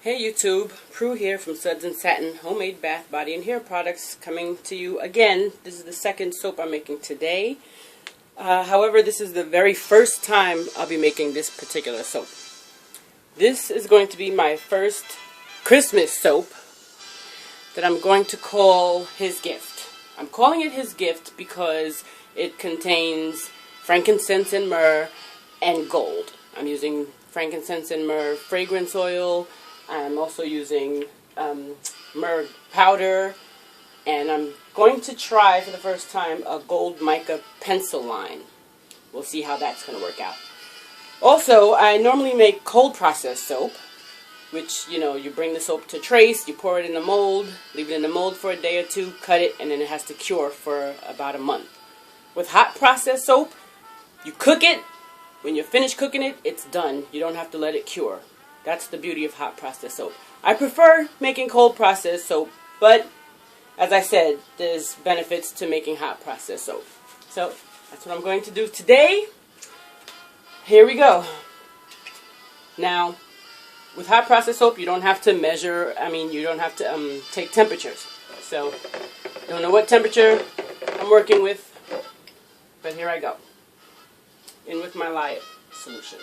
Hey YouTube, Prue here from Suds and Satin Homemade Bath, Body and Hair Products, coming to you again. This is the second soap I'm making today. However, this is the very first time I'll be making this particular soap. This is going to be my first Christmas soap that I'm going to call His Gift. I'm calling it His Gift because it contains frankincense and myrrh and gold. I'm using frankincense and myrrh fragrance oil. I'm also using myrrh powder, and I'm going to try for the first time a gold mica pencil line. We'll see how that's going to work out. Also, I normally make cold process soap, which, you bring the soap to trace, you pour it in the mold, leave it in the mold for a day or two, cut it, and then it has to cure for about a month. With hot process soap, you cook it. When you're finished cooking it, it's done. You don't have to let it cure. That's the beauty of hot process soap. I prefer making cold process soap, but as I said, there's benefits to making hot process soap. So that's what I'm going to do today. Here we go. Now, with hot process soap, you don't have to measure, you don't have to take temperatures. So, don't know what temperature I'm working with, but here I go. In with my lye solution.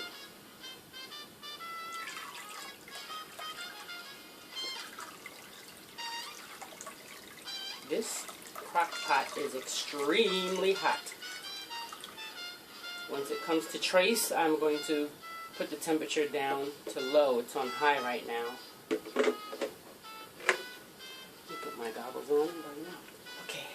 This crock pot is extremely hot. Once it comes to trace, I'm going to put the temperature down to low. It's on high right now. Let me put my goggles on right now. Okay.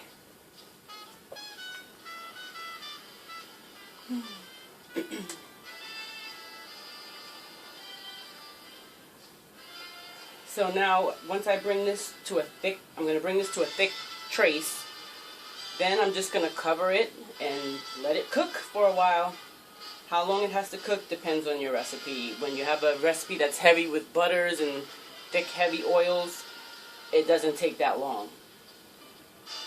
So now, once I bring this to a thick, I'm going to bring this to a thick trace. Then I'm just going to cover it and let it cook for a while. How long it has to cook depends on your recipe. When you have a recipe that's heavy with butters and thick, heavy oils, it doesn't take that long.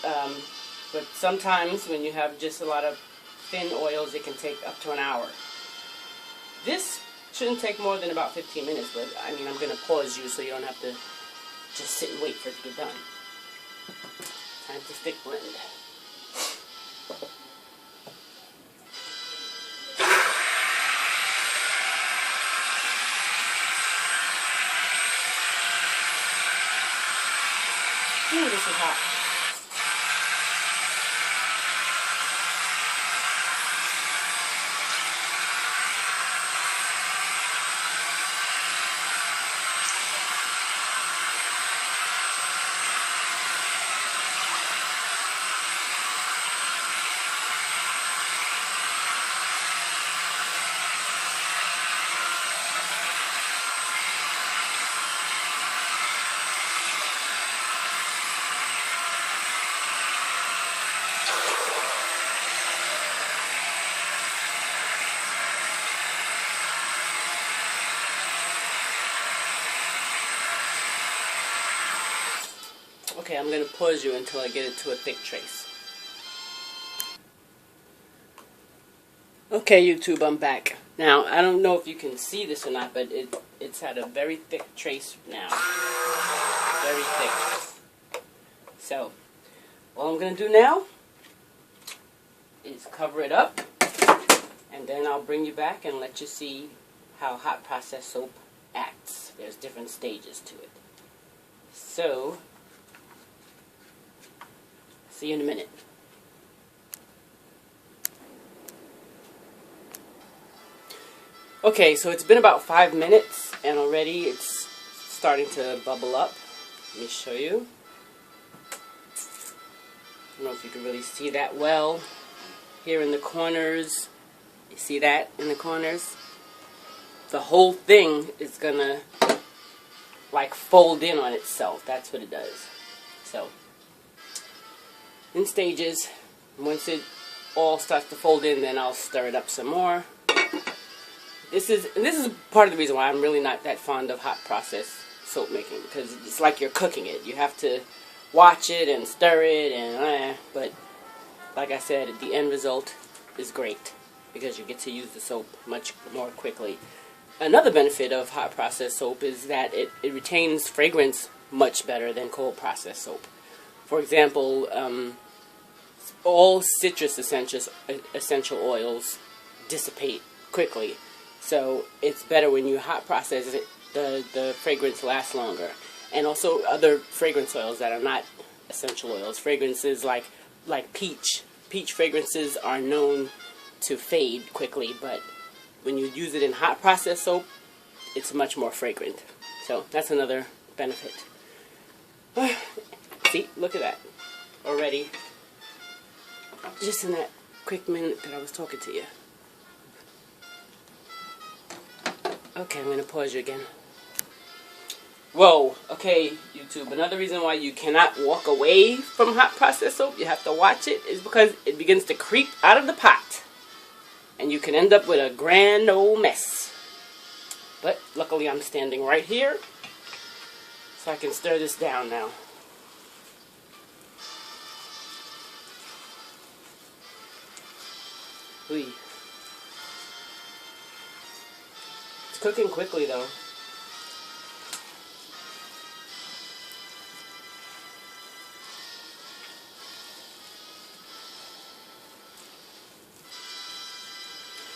But sometimes when you have just a lot of thin oils, it can take up to an hour. This shouldn't take more than about 15 minutes, but I'm going to pause you so you don't have to just sit and wait for it to get done. Time to stick blend. Ooh, this is hot. Okay, I'm going to pause you until I get it to a thick trace. Okay, YouTube, I'm back. Now, I don't know if you can see this or not, but it's had a very thick trace now. Very thick. So, all I'm going to do now is cover it up, and then I'll bring you back and let you see how hot process soap acts. There's different stages to it. So, see you in a minute. Okay, so it's been about 5 minutes, and already it's starting to bubble up. Let me show you. I don't know if you can really see that well. Here in the corners, you see that in the corners? The whole thing is gonna like fold in on itself. That's what it does. So, in stages. Once it all starts to fold in, then I'll stir it up some more. This is part of the reason why I'm really not that fond of hot process soap making, because it's like you're cooking it. You have to watch it and stir it, and but like I said, the end result is great because you get to use the soap much more quickly. another benefit of hot process soap is that it retains fragrance much better than cold process soap. For example, all citrus essential oils dissipate quickly, so it's better when you hot process it. The fragrance lasts longer, and also other fragrance oils that are not essential oils. Fragrances like peach fragrances are known to fade quickly, but when you use it in hot process soap, it's much more fragrant. So that's another benefit. See, look at that already. Just in that quick minute that I was talking to you. Okay, I'm going to pause you again. Whoa, okay, YouTube. Another reason why you cannot walk away from hot process soap, you have to watch it, is because it begins to creep out of the pot. And you can end up with a grand old mess. But luckily I'm standing right here, so I can stir this down now. Ooh. It's cooking quickly though.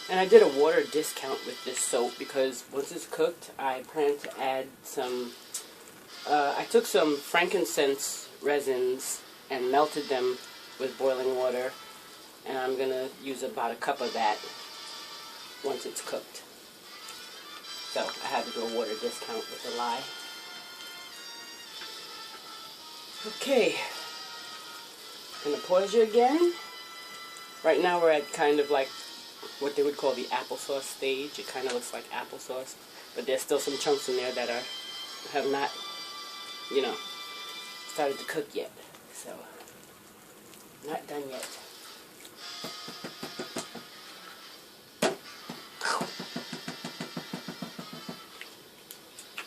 And I did a water discount with this soap because once it's cooked, I plan to add some, I took some frankincense resins and melted them with boiling water, and I'm going to use about a cup of that once it's cooked. So I had to do a water discount with the lye. Okay, I'm going to pause you again. Right now we're at kind of like what they would call the applesauce stage. It kind of looks like applesauce, but there's still some chunks in there that have not, you know, started to cook yet. So, not done yet.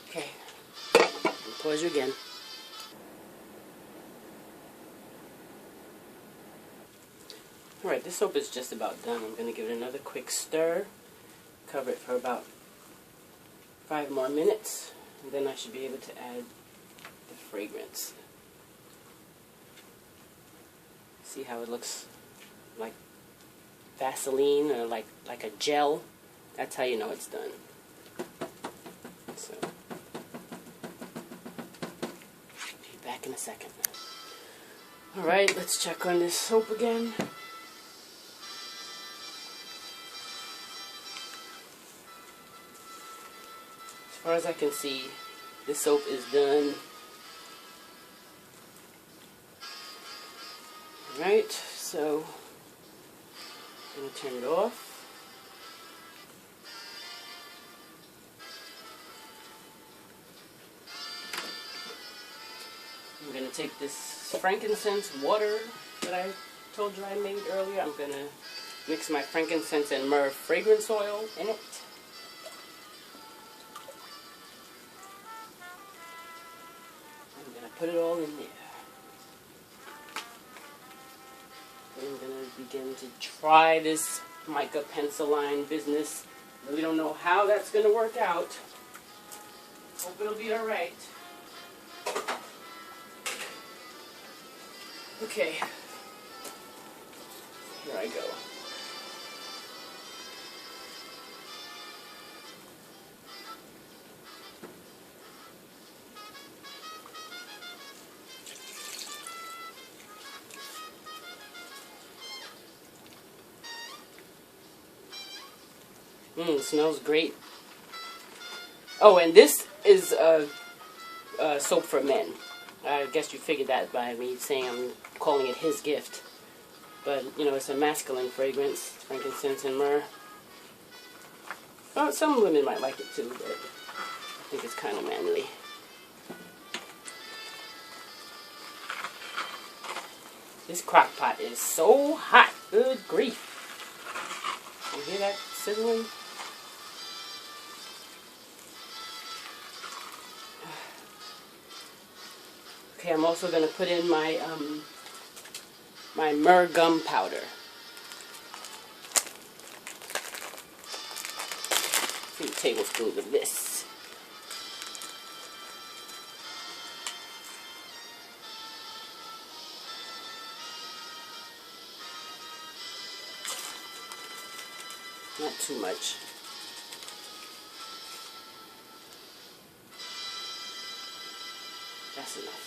Okay, I'll pause you again. Alright, this soap is just about done. I'm going to give it another quick stir. Cover it for about 5 more minutes. And then I should be able to add the fragrance. See how it looks like Vaseline or like a gel? That's how you know it's done. So, be back in a second. Alright, let's check on this soap again. As far as I can see, this soap is done. Alright, so I'm going to turn it off. I'm going to take this frankincense water that I told you I made earlier. I'm going to mix my frankincense and myrrh fragrance oil in it. Put it all in there. I'm going to begin to try this mica pencil line business. Really don't know how that's going to work out. Hope it'll be alright. Okay. Here I go. It smells great. Oh, and this is soap for men. I guess you figured that by me saying I'm calling it his gift. But, you know, it's a masculine fragrance, frankincense and myrrh. Well, some women might like it too, but I think it's kind of manly. This crock pot is so hot. Good grief. You hear that sizzling? Okay, I'm also going to put in my my myrrh gum powder. See, tablespoons of this. Not too much. That's enough.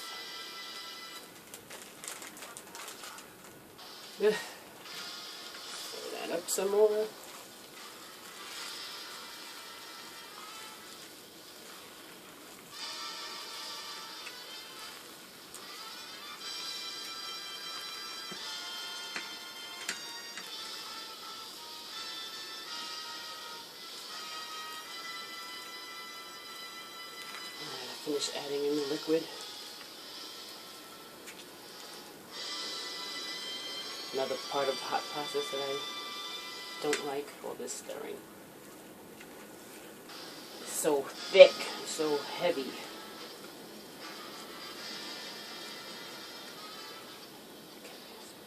Throw that up some more. Finish adding in the liquid. Another part of the hot process that I don't like, all this stirring. It's so thick, so heavy.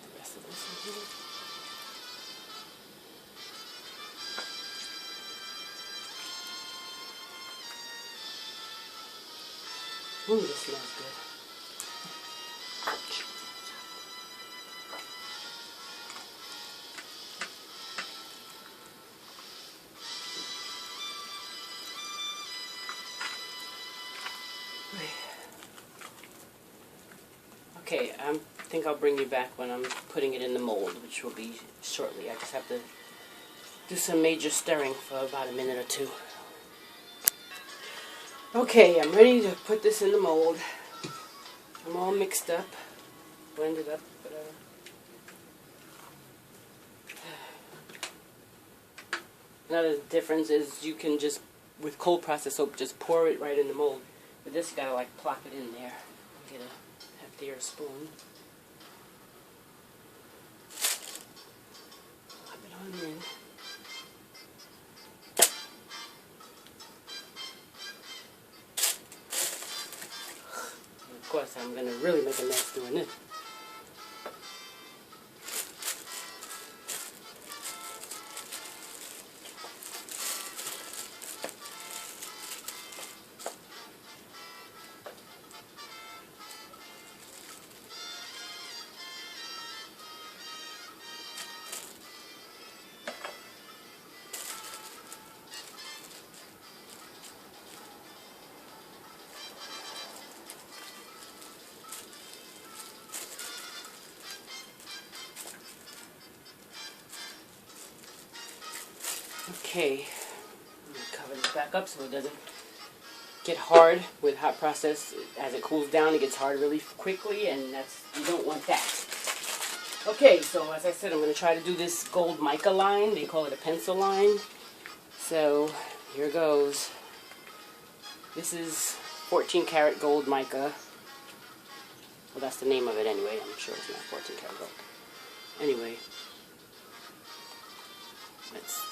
The rest of this in here. Ooh, this smells good. Ouch. Okay, I think I'll bring you back when I'm putting it in the mold, which will be shortly. I just have to do some major stirring for about a minute or two. Okay, I'm ready to put this in the mold. I'm all mixed up, blended up, whatever. Another difference is you can just, with cold process soap, just pour it right in the mold. But this, you gotta like plop it in there. Get a heftier spoon. Plop it on in. Of course, I'm going to really make a mess doing this. Okay, I'm going to cover this back up so it doesn't get hard with hot process. As it cools down, it gets hard really quickly, and you don't want that. Okay, so as I said, I'm going to try to do this gold mica line. They call it a pencil line. So here goes. This is 14 karat gold mica. Well, that's the name of it anyway. I'm sure it's not 14 karat gold. Anyway, let's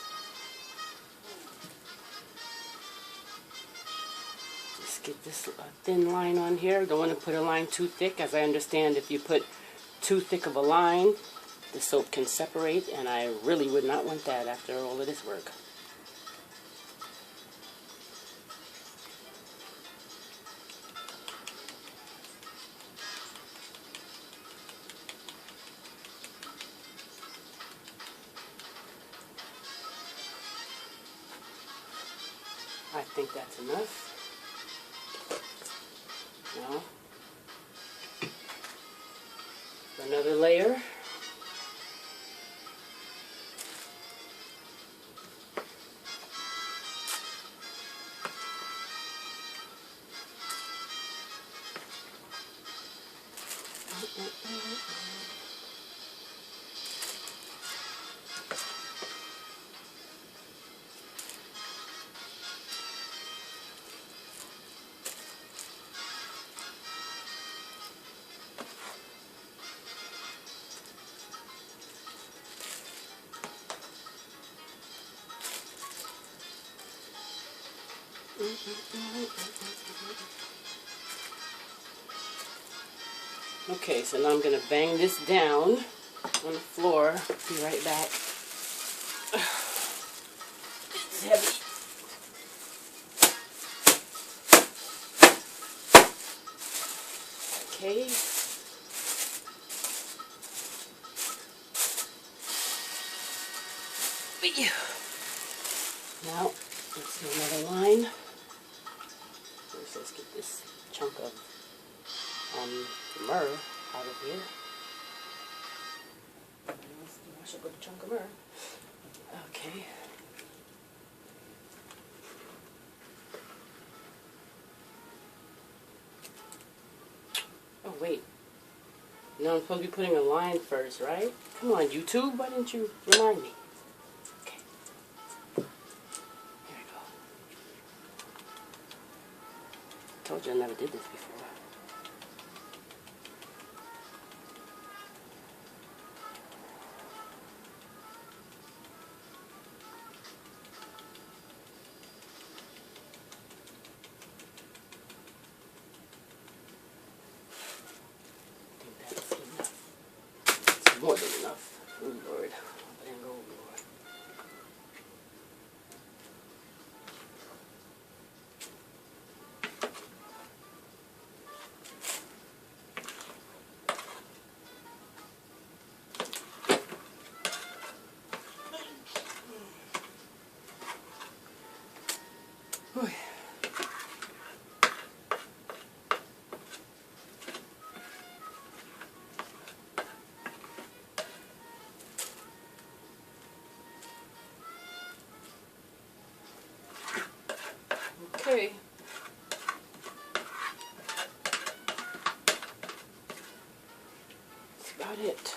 just get this thin line on here. Don't want to put a line too thick, as I understand if you put too thick of a line, the soap can separate, and I really would not want that after all of this work. I think that's enough. Now, another layer. Okay, so now I'm going to bang this down on the floor. Be right back. It's heavy. Okay. Now, let's do another line. First, let's get this chunk of myrrh out of here. Let's wash up with a chunk of myrrh. Okay. Oh, wait. No, I'm supposed to be putting a line first, right? Come on, YouTube. Why didn't you remind me? Okay. Here we go. Told you I never did this before. More than enough. Oh Lord. And go, Lord. Whew. Okay. That's about it.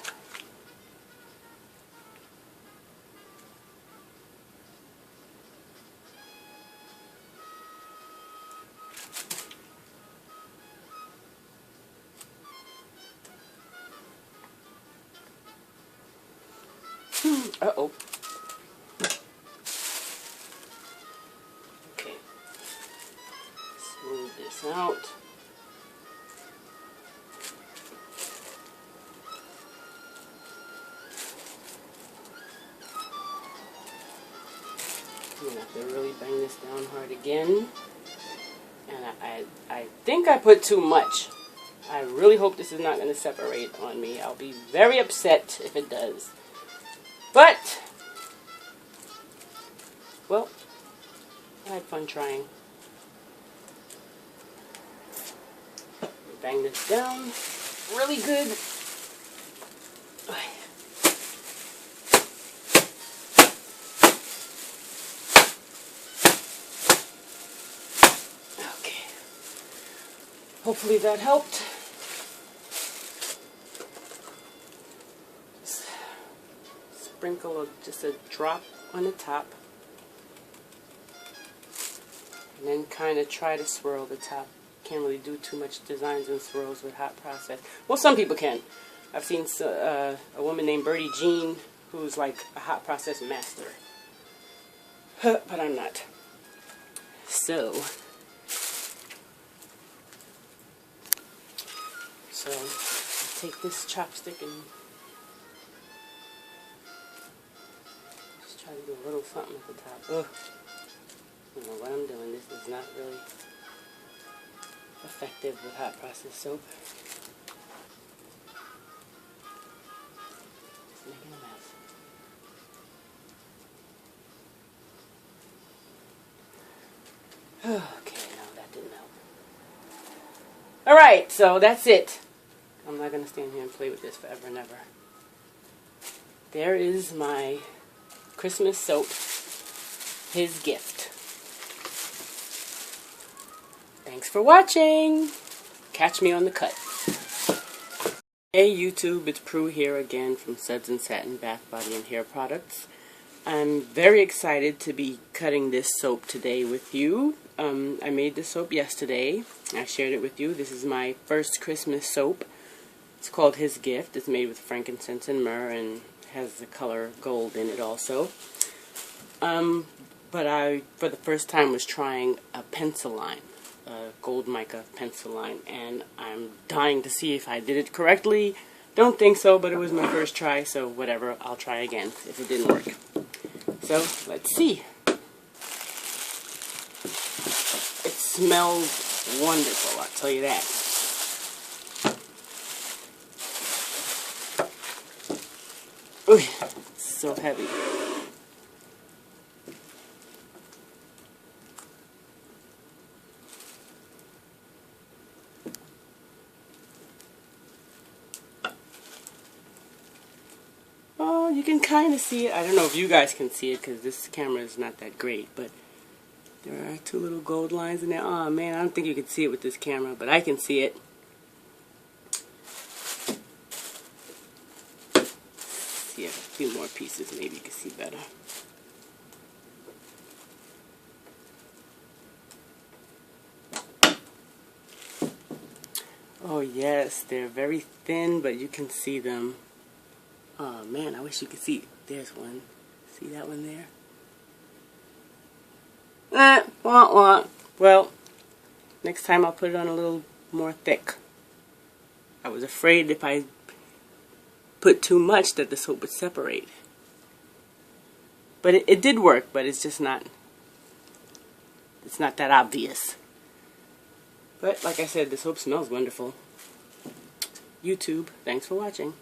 Uh-oh. Okay. Smooth this out. I'm gonna have to really bang this down hard again. And I think I put too much. I really hope this is not going to separate on me. I'll be very upset if it does. But, well, I had fun trying. Bang this down really good. Okay. Hopefully that helped. Just sprinkle just a drop on the top. And then kind of try to swirl the top. Can't really do too much designs and swirls with hot process. Well, some people can. I've seen a woman named Birdie Jean who's like a hot process master. But I'm not. So take this chopstick and just try to do a little something at the top. Ugh. I don't know what I'm doing. This is not really effective with hot process soap. Just making a mess. Okay, no, that didn't help. Alright, so that's it. I'm not going to stand here and play with this forever and ever. There is my Christmas soap, His Gift. Thanks for watching. Catch me on the cut. Hey YouTube, it's Prue here again from Suds and Satin Bath, Body and Hair Products. I'm very excited to be cutting this soap today with you. I made this soap yesterday. I shared it with you. This is my first Christmas soap. It's called His Gift. It's made with frankincense and myrrh and has the color gold in it also. But I, for the first time, was trying a pencil line. Gold mica pencil line, and I'm dying to see if I did it correctly. Don't think so, but it was my first try, so whatever, I'll try again if it didn't work. So, let's see. It smells wonderful, I'll tell you that. Ooh, it's so heavy. Oh, you can kind of see it. I don't know if you guys can see it because this camera is not that great, but there are two little gold lines in there. Oh man, I don't think you can see it with this camera, but I can see it. See a few more pieces, maybe you can see better. Oh yes, they're very thin, but you can see them. Oh man, I wish you could see. There's one. See that one there? Wah wah. Well, next time I'll put it on a little more thick. I was afraid if I put too much that the soap would separate. But it did work, but it's just not, it's not that obvious. But like I said, the soap smells wonderful. YouTube, thanks for watching.